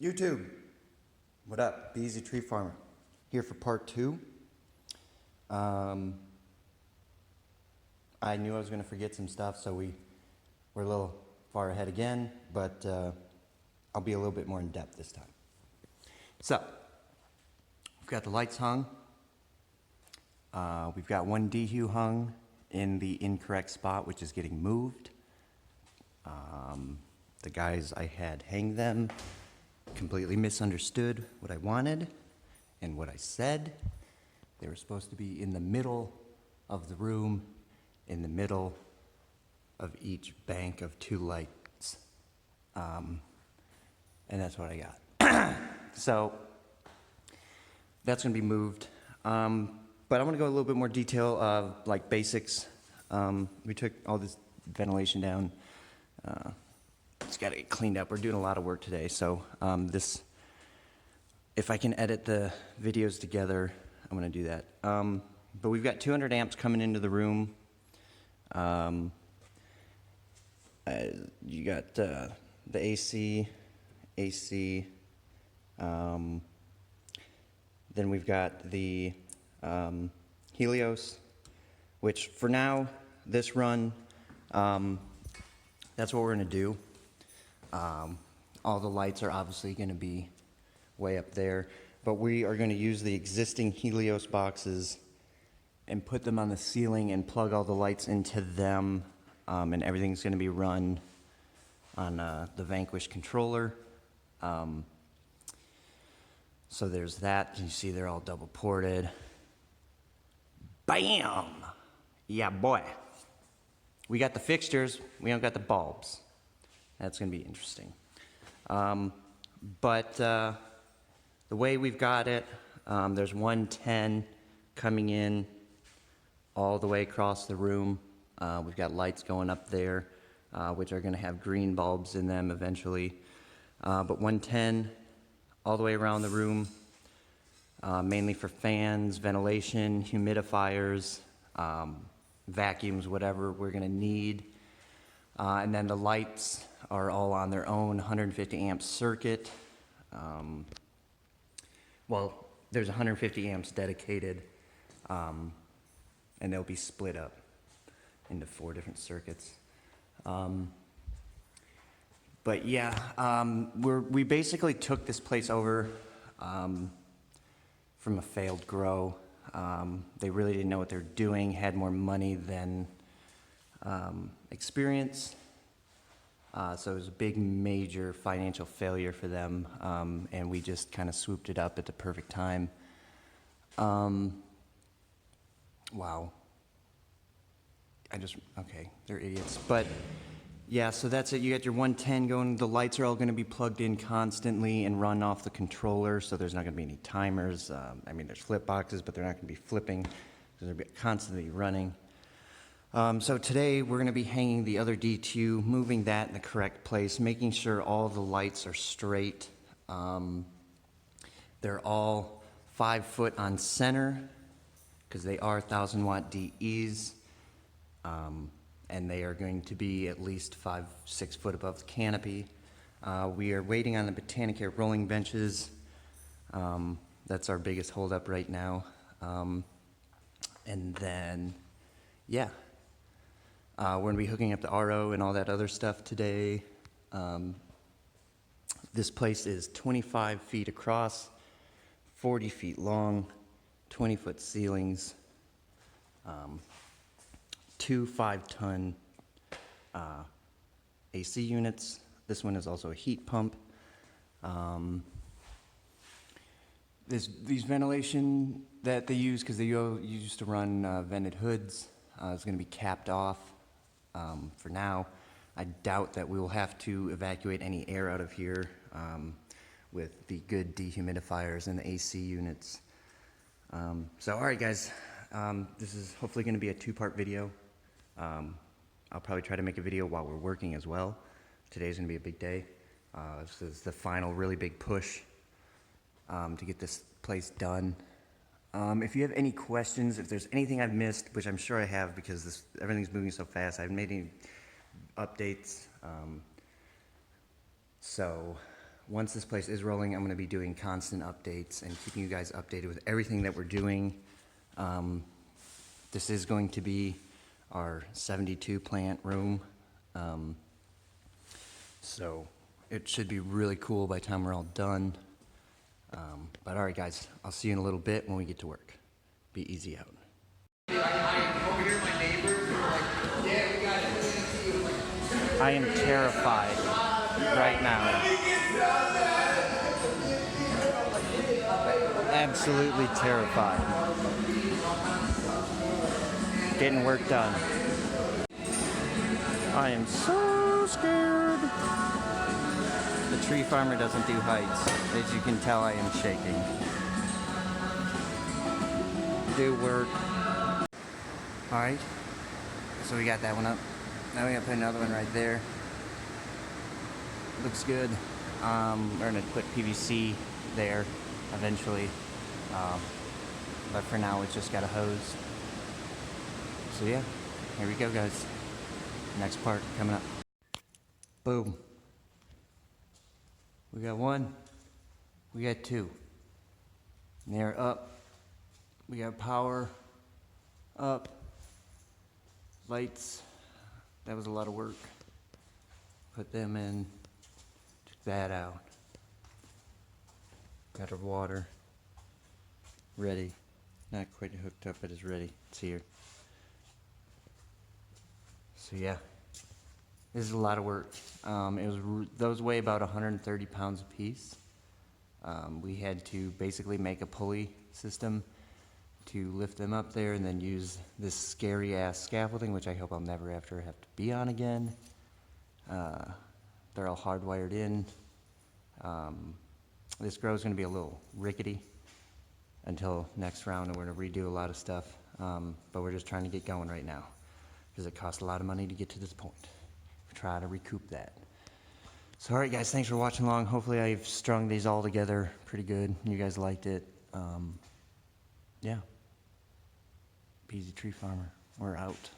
YouTube, what up? Be Easy Tree Farmer here for part 2. I knew I was going to forget some stuff, so we're a little far ahead again, but I'll be a little bit more in depth this time. So, we've got the lights hung. We've got one dehu hung in the incorrect spot, which is getting moved. The guys I had hang them completely misunderstood what I wanted and what I said. They were supposed to be in the middle of the room, in the middle of each bank of 2 lights. And that's what I got. So that's going to be moved. But I'm going to go a little bit more detail of like basics. We took all this ventilation down. It's got to get cleaned up. We're doing a lot of work today. So if I can edit the videos together, I'm going to do that. But we've got 200 amps coming into the room. You got the AC. Then we've got the Helios, which for now, this run, that's what we're going to do. All the lights are obviously going to be way up there, but we are going to use the existing Helios boxes and put them on the ceiling and plug all the lights into them, and everything's going to be run on the Vanquish controller. So there's that. You see they're all double ported. Bam! Yeah, boy. We got the fixtures, we don't got the bulbs. That's going to be interesting. But the way we've got it, there's 110 coming in all the way across the room. We've got lights going up there, which are going to have green bulbs in them eventually. But 110 all the way around the room, mainly for fans, ventilation, humidifiers, vacuums, whatever we're going to need. And then the lights are all on their own 150 amp circuit. Well, there's 150 amps dedicated, and they'll be split up into 4 different circuits. But yeah, we basically took this place over from a failed grow. They really didn't know what they were doing, had more money than experience. So it was a big, major financial failure for them, and we just kind of swooped it up at the perfect time. Wow. Okay, they're idiots. But yeah, so that's it. You got your 110 going. The lights are all going to be plugged in constantly and run off the controller, so there's not going to be any timers. I mean, there's flip boxes, but they're not going to be flipping, because they're constantly running. So today we're going to be hanging the other D2, moving that in the correct place, making sure all the lights are straight. They're all 5 foot on center, because they are 1,000 watt DEs. And they are going to be at least 5-6 foot above the canopy. We are waiting on the botanicare rolling benches. That's our biggest holdup right now. And then, yeah, we're going to be hooking up the RO and all that other stuff today. This place is 25 feet across, 40 feet long, 20-foot ceilings. 2 5-ton AC units. This one is also a heat pump. These ventilation that they use, because they used to run vented hoods, is going to be capped off for now. I doubt that we will have to evacuate any air out of here with the good dehumidifiers and the AC units. So all right, guys, this is hopefully going to be a 2-part video. I'll probably try to make a video while we're working as well. Today's going to be a big day. This is the final really big push to get this place done. If you have any questions, if there's anything I've missed, which I'm sure I have because everything's moving so fast, I haven't made any updates. So once this place is rolling, I'm going to be doing constant updates and keeping you guys updated with everything that we're doing. This is going to be our 72 plant room. So it should be really cool by the time we're all done. But all right, guys, I'll see you in a little bit when we get to work. Be easy out. I am terrified right now. Absolutely terrified. Getting work done. I am so scared. The tree farmer doesn't do heights. As you can tell, I am shaking. Do work. Alright, so we got that one up. Now we gotta put another one right there. Looks good. We're gonna put PVC there eventually. But for now, it's just got a hose. So yeah, here we go, guys. Next part coming up. Boom. We got one. We got two. And they're up. We got power up. Lights. That was a lot of work. Put them in. Took that out. Got our water. Ready. Not quite hooked up, but it's ready. It's here. So yeah, this is a lot of work. Those weigh about 130 pounds a piece. We had to basically make a pulley system to lift them up there and then use this scary ass scaffolding, which I hope I'll never have to be on again. They're all hardwired in. This grow is going to be a little rickety until next round, and we're going to redo a lot of stuff. But we're just trying to get going right now because it costs a lot of money to get to this point. Try to recoup that. So all right, guys, thanks for watching along. Hopefully I've strung these all together pretty good. You guys liked it. Yeah. Peasy Tree Farmer, we're out.